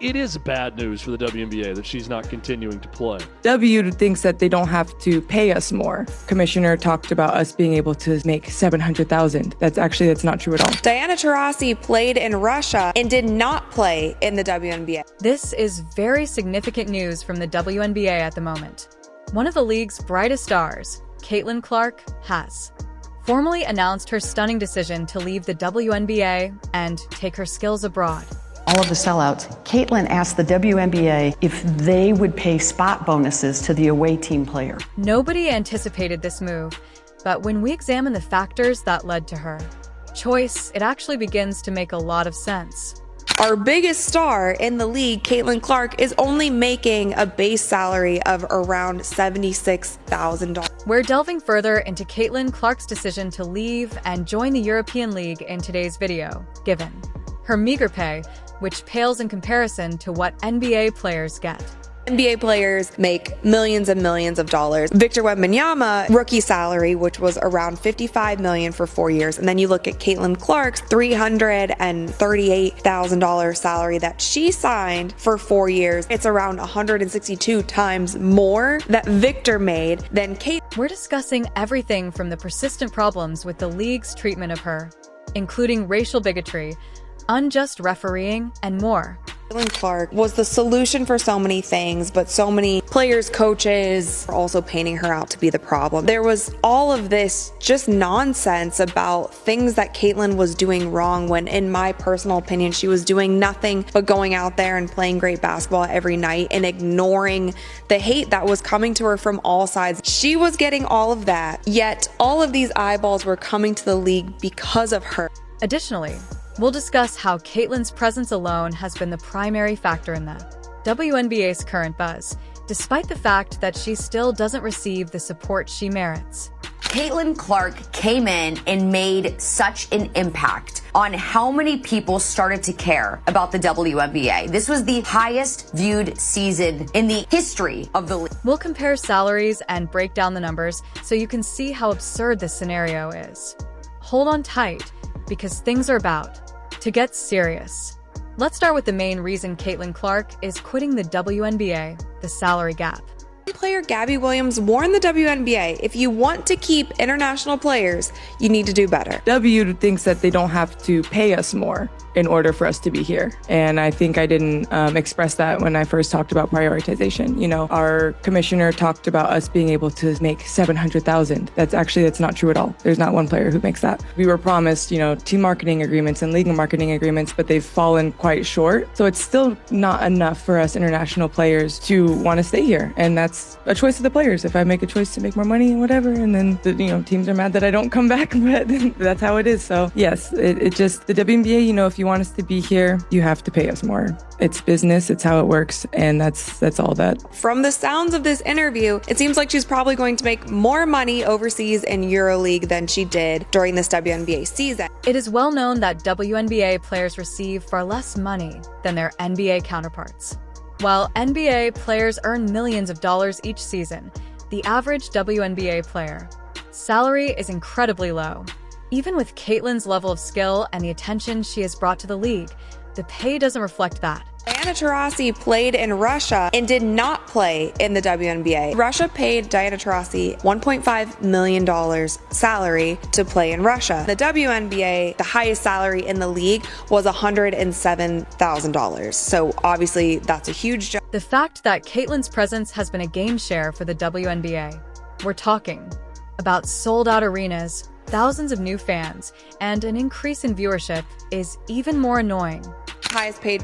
it is bad news for the WNBA that she's not continuing to play. W thinks that they don't have to pay us more. Commissioner talked about us being able to make $700,000. That's not true at all. Diana Taurasi played in Russia and did not play in the WNBA. This is very significant news from the WNBA at the moment. One of the league's brightest stars, Caitlin Clark, has formally announced her stunning decision to leave the WNBA and take her skills abroad. All of the sellouts, Caitlin asked the WNBA if they would pay spot bonuses to the away team player. Nobody anticipated this move, but when we examine the factors that led to her choice, it actually begins to make a lot of sense. Our biggest star in the league, Caitlin Clark, is only making a base salary of around $76,000. We're delving further into Caitlin Clark's decision to leave and join the European League in today's video, given her meager pay, which pales in comparison to what NBA players get. NBA players make millions and millions of dollars. Victor Wembanyama rookie salary, which was around $55 million for 4 years. And then you look at Caitlin Clark's $338,000 salary that she signed for 4 years. It's around 162 times more that Victor made than Kate. We're discussing everything from the persistent problems with the league's treatment of her, including racial bigotry, unjust refereeing, and more. Caitlin Clark was the solution for so many things, but so many players, coaches are also painting her out to be the problem. There was all of this just nonsense about things that Caitlin was doing wrong when, in my personal opinion, she was doing nothing but going out there and playing great basketball every night and ignoring the hate that was coming to her from all sides. She was getting all of that, yet all of these eyeballs were coming to the league because of her. Additionally, we'll discuss how Caitlin's presence alone has been the primary factor in the WNBA's current buzz, despite the fact that she still doesn't receive the support she merits. Caitlin Clark came in and made such an impact on how many people started to care about the WNBA. This was the highest viewed season in the history of the league. We'll compare salaries and break down the numbers so you can see how absurd this scenario is. Hold on tight, because things are about to get serious. Let's start with the main reason Caitlin Clark is quitting the WNBA, the salary gap. Player Gabby Williams warned the WNBA, if you want to keep international players, you need to do better. W thinks that they don't have to pay us more in order for us to be here. And I think I didn't express that when I first talked about prioritization. You know, our commissioner talked about us being able to make $700,000. That's not true at all. There's not one player who makes that. We were promised, team marketing agreements and league marketing agreements, but they've fallen quite short. So it's still not enough for us international players to want to stay here. And that's a choice of the players. If I make a choice to make more money and whatever, and then teams are mad that I don't come back, but that's how it is. So yes, it just, the WNBA, if you want us to be here, you have to pay us more. It's business, it's how it works, and that's all that. From the sounds of this interview, it seems like she's probably going to make more money overseas in EuroLeague than she did during this WNBA season. It is well known that WNBA players receive far less money than their NBA counterparts. While NBA players earn millions of dollars each season, the average WNBA player salary is incredibly low. Even with Caitlin's level of skill and the attention she has brought to the league, the pay doesn't reflect that. Diana Taurasi played in Russia and did not play in the WNBA. Russia paid Diana Taurasi $1.5 million salary to play in Russia. The WNBA, the highest salary in the league, was $107,000. So obviously that's a huge jump. The fact that Caitlin's presence has been a game share for the WNBA. We're talking about sold-out arenas, thousands of new fans, and an increase in viewership is even more annoying. Highest paid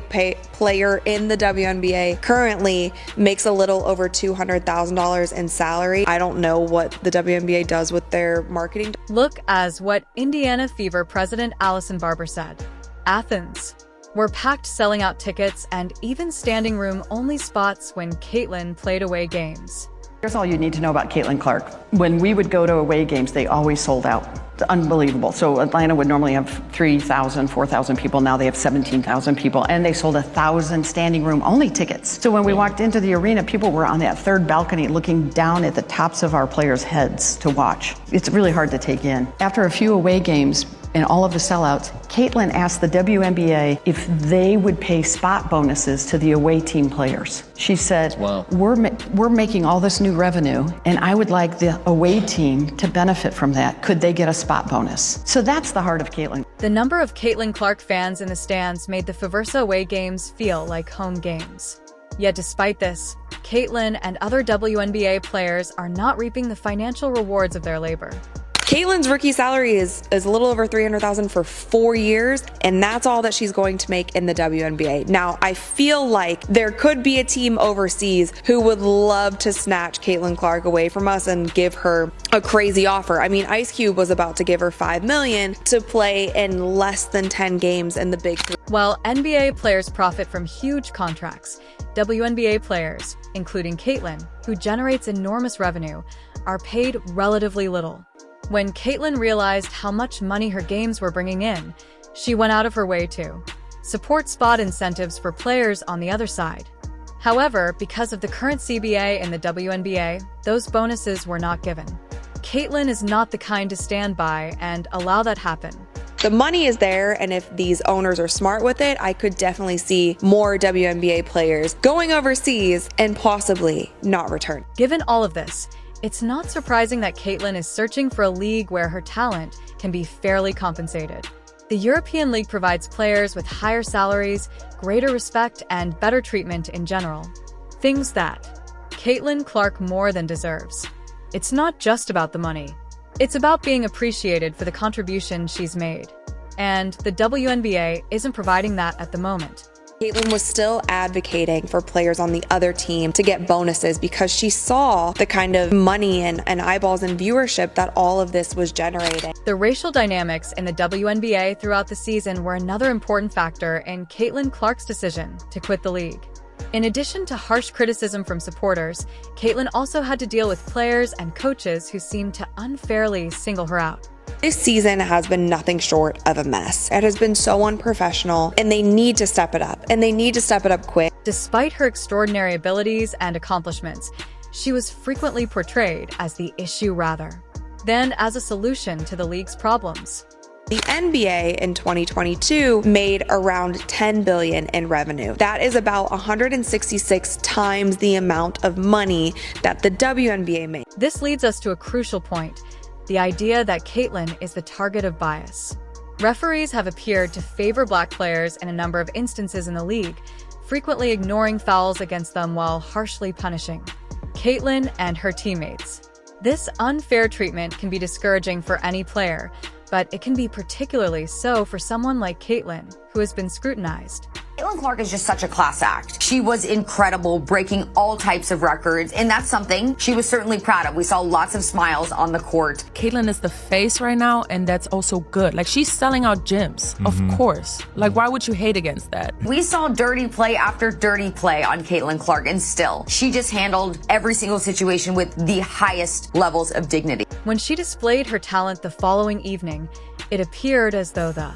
player in the WNBA currently makes a little over $200,000 in salary. I don't know what the WNBA does with their marketing. Look as what Indiana Fever president Allison Barber said. Athens were packed, selling out tickets and even standing room only spots when Caitlin played away games. Here's all you need to know about Caitlin Clark. When we would go to away games, they always sold out. It's unbelievable. So Atlanta would normally have 3,000, 4,000 people. Now they have 17,000 people, and they sold 1,000 standing room only tickets. So when we walked into the arena, people were on that third balcony looking down at the tops of our players' heads to watch. It's really hard to take in. After a few away games, and all of the sellouts, Caitlin asked the WNBA if they would pay spot bonuses to the away team players. She said, wow, we're making all this new revenue, and I would like the away team to benefit from that. Could they get a spot bonus? So that's the heart of Caitlin. The number of Caitlin Clark fans in the stands made the Faversa away games feel like home games. Yet despite this, Caitlin and other WNBA players are not reaping the financial rewards of their labor. Caitlin's rookie salary is a little over $300,000 for 4 years, and that's all that she's going to make in the WNBA. Now, I feel like there could be a team overseas who would love to snatch Caitlin Clark away from us and give her a crazy offer. I mean, Ice Cube was about to give her $5 million to play in less than 10 games in the Big Three. While NBA players profit from huge contracts, WNBA players, including Caitlin, who generates enormous revenue, are paid relatively little. When Caitlin realized how much money her games were bringing in, she went out of her way to support spot incentives for players on the other side. However, because of the current CBA in the WNBA, those bonuses were not given. Caitlin is not the kind to stand by and allow that happen. The money is there, and if these owners are smart with it, I could definitely see more WNBA players going overseas and possibly not return. Given all of this, it's not surprising that Caitlin is searching for a league where her talent can be fairly compensated. The European League provides players with higher salaries, greater respect, and better treatment in general. Things that Caitlin Clark more than deserves. It's not just about the money. It's about being appreciated for the contribution she's made. And the WNBA isn't providing that at the moment. Caitlin was still advocating for players on the other team to get bonuses because she saw the kind of money and eyeballs and viewership that all of this was generating. The racial dynamics in the WNBA throughout the season were another important factor in Caitlin Clark's decision to quit the league. In addition to harsh criticism from supporters, Caitlin also had to deal with players and coaches who seemed to unfairly single her out. This season has been nothing short of a mess. It has been so unprofessional, and they need to step it up, and they need to step it up quick. Despite her extraordinary abilities and accomplishments, she was frequently portrayed as the issue rather than as a solution to the league's problems. The NBA in 2022 made around $10 billion in revenue. That is about 166 times the amount of money that the WNBA made. This leads us to a crucial point: the idea that Caitlin is the target of bias. Referees have appeared to favor Black players in a number of instances in the league, frequently ignoring fouls against them while harshly punishing Caitlin and her teammates. This unfair treatment can be discouraging for any player, but it can be particularly so for someone like Caitlin, who has been scrutinized. Caitlin Clark is just such a class act. She was incredible, breaking all types of records, and that's something she was certainly proud of. We saw lots of smiles on the court. Caitlin is the face right now, and that's also good. Like, she's selling out gyms, of course. Like, why would you hate against that? We saw dirty play after dirty play on Caitlin Clark, and still, she just handled every single situation with the highest levels of dignity. When she displayed her talent the following evening, it appeared as though the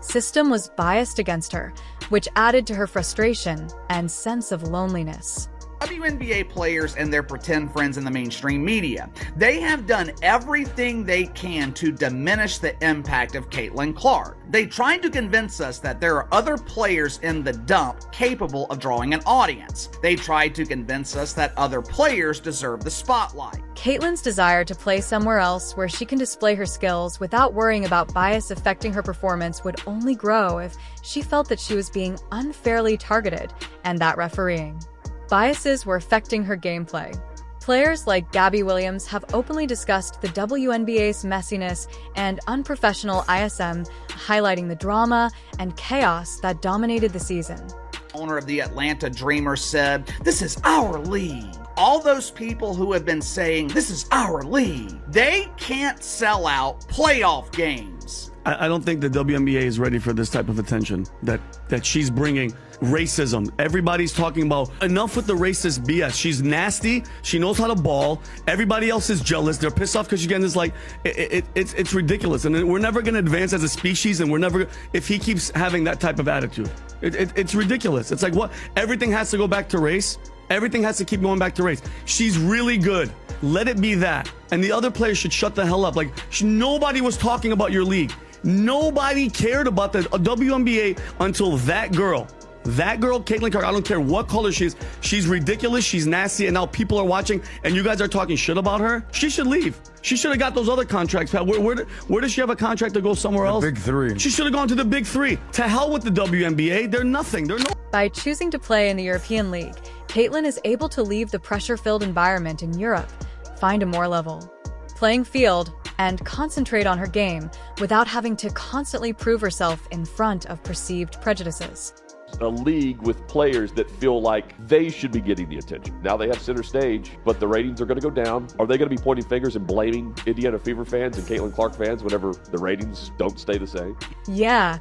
system was biased against her, which added to her frustration and sense of loneliness. WNBA players and their pretend friends in the mainstream media, they have done everything they can to diminish the impact of Caitlin Clark. They tried to convince us that there are other players in the dump capable of drawing an audience. They tried to convince us that other players deserve the spotlight. Caitlin's desire to play somewhere else where she can display her skills without worrying about bias affecting her performance would only grow if she felt that she was being unfairly targeted and that refereeing biases were affecting her gameplay. Players like Gabby Williams have openly discussed the WNBA's messiness and unprofessional ISM, highlighting the drama and chaos that dominated the season. Owner of the Atlanta Dreamers said, "This is our league." All those people who have been saying, "This is our league," they can't sell out playoff games. I don't think the WNBA is ready for this type of attention that she's bringing. Racism. Everybody's talking about enough with the racist BS. She's nasty. She knows how to ball. Everybody else is jealous. They're pissed off because she's getting this, like, it's ridiculous. And we're never going to advance as a species, and we're never, if he keeps having that type of attitude. It's ridiculous. It's like, what? Everything has to go back to race. Everything has to keep going back to race. She's really good. Let it be that. And the other players should shut the hell up. Like, nobody was talking about your league. Nobody cared about the WNBA until that girl, Caitlin Clark, I don't care what color she is, she's ridiculous, she's nasty, and now people are watching, and you guys are talking shit about her. She should leave. She should have got those other contracts, Pat. Where does she have a contract to go somewhere else? Big Three. She should have gone to the Big Three. To hell with the WNBA. They're nothing. They're no. By choosing to play in the European League, Caitlin is able to leave the pressure-filled environment in Europe, find a more level playing field, and concentrate on her game without having to constantly prove herself in front of perceived prejudices. A league with players that feel like they should be getting the attention. Now they have center stage, but the ratings are going to go down. Are they going to be pointing fingers and blaming Indiana Fever fans and Caitlin Clark fans whenever the ratings don't stay the same? Yeah,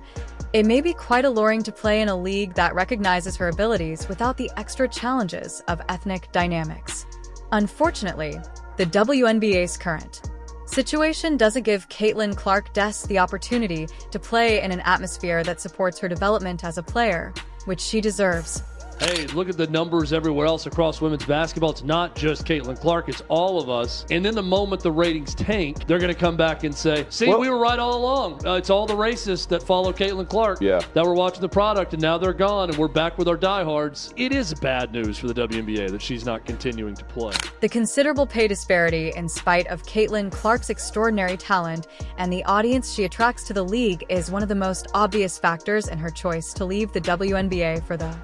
it may be quite alluring to play in a league that recognizes her abilities without the extra challenges of ethnic dynamics. Unfortunately, the WNBA's current situation doesn't give Caitlin Clark the opportunity to play in an atmosphere that supports her development as a player, which she deserves. Hey, look at the numbers everywhere else across women's basketball. It's not just Caitlin Clark, it's all of us. And then the moment the ratings tank, they're going to come back and say, see, we were right all along. It's all the racists that follow Caitlin Clark that were watching the product, and now they're gone, and we're back with our diehards. It is bad news for the WNBA that she's not continuing to play. The considerable pay disparity, in spite of Caitlin Clark's extraordinary talent and the audience she attracts to the league, is one of the most obvious factors in her choice to leave the WNBA for the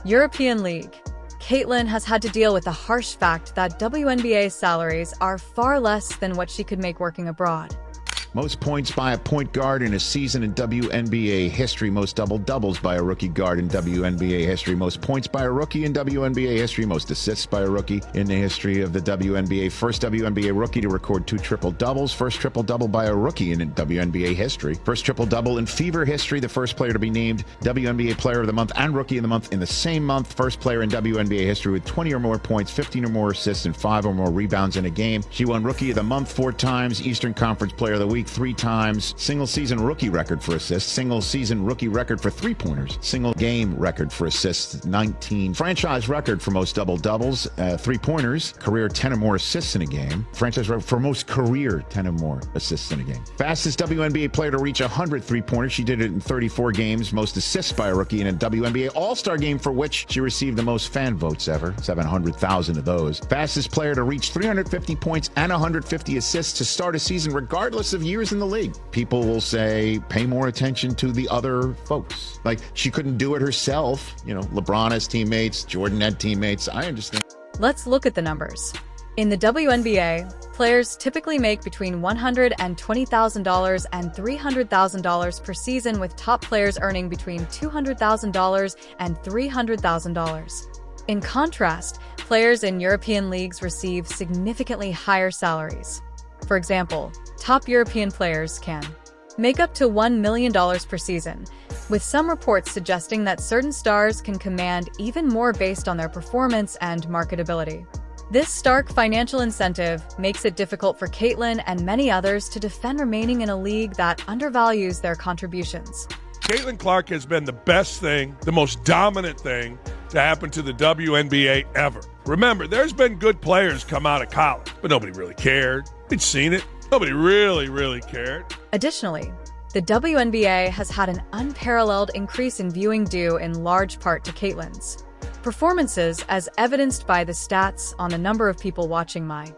European League. Caitlin has had to deal with the harsh fact that WNBA salaries are far less than what she could make working abroad. Most points by a point guard in a season in WNBA history. Most double-doubles by a rookie guard in WNBA history. Most points by a rookie in WNBA history. Most assists by a rookie in the history of the WNBA. First WNBA rookie to record 2 triple-doubles. First triple-double by a rookie in WNBA history. First triple-double in Fever history. The first player to be named WNBA Player of the Month and Rookie of the Month in the same month. First player in WNBA history with 20 or more points, 15 or more assists, and 5 or more rebounds in a game. She won Rookie of the Month 4 times. Eastern Conference Player of the Week 3 times, single season rookie record for assists, single season rookie record for 3-pointers, single game record for assists 19, franchise record for most double-doubles, 3-pointers, career 10 or more assists in a game, franchise record for most career 10 or more assists in a game. Fastest WNBA player to reach 100 3-pointers, she did it in 34 games, most assists by a rookie in a WNBA All-Star game for which she received the most fan votes ever, 700,000 of those. Fastest player to reach 350 points and 150 assists to start a season regardless of years in the league. People will say, pay more attention to the other folks. Like, she couldn't do it herself. You know, LeBron has teammates, Jordan had teammates. I understand. Let's look at the numbers. In the WNBA, players typically make between $120,000 and $300,000 per season, with top players earning between $200,000 and $300,000. In contrast, players in European leagues receive significantly higher salaries. For example, top European players can make up to $1 million per season, with some reports suggesting that certain stars can command even more based on their performance and marketability. This stark financial incentive makes it difficult for Caitlin and many others to defend remaining in a league that undervalues their contributions. Caitlin Clark has been the best thing, the most dominant thing to happen to the WNBA ever. Remember, there's been good players come out of college, but nobody really cared. They'd seen it. Nobody really cared. Additionally, the WNBA has had an unparalleled increase in viewing due in large part to Caitlin's performances, as evidenced by the stats on the number of people watching my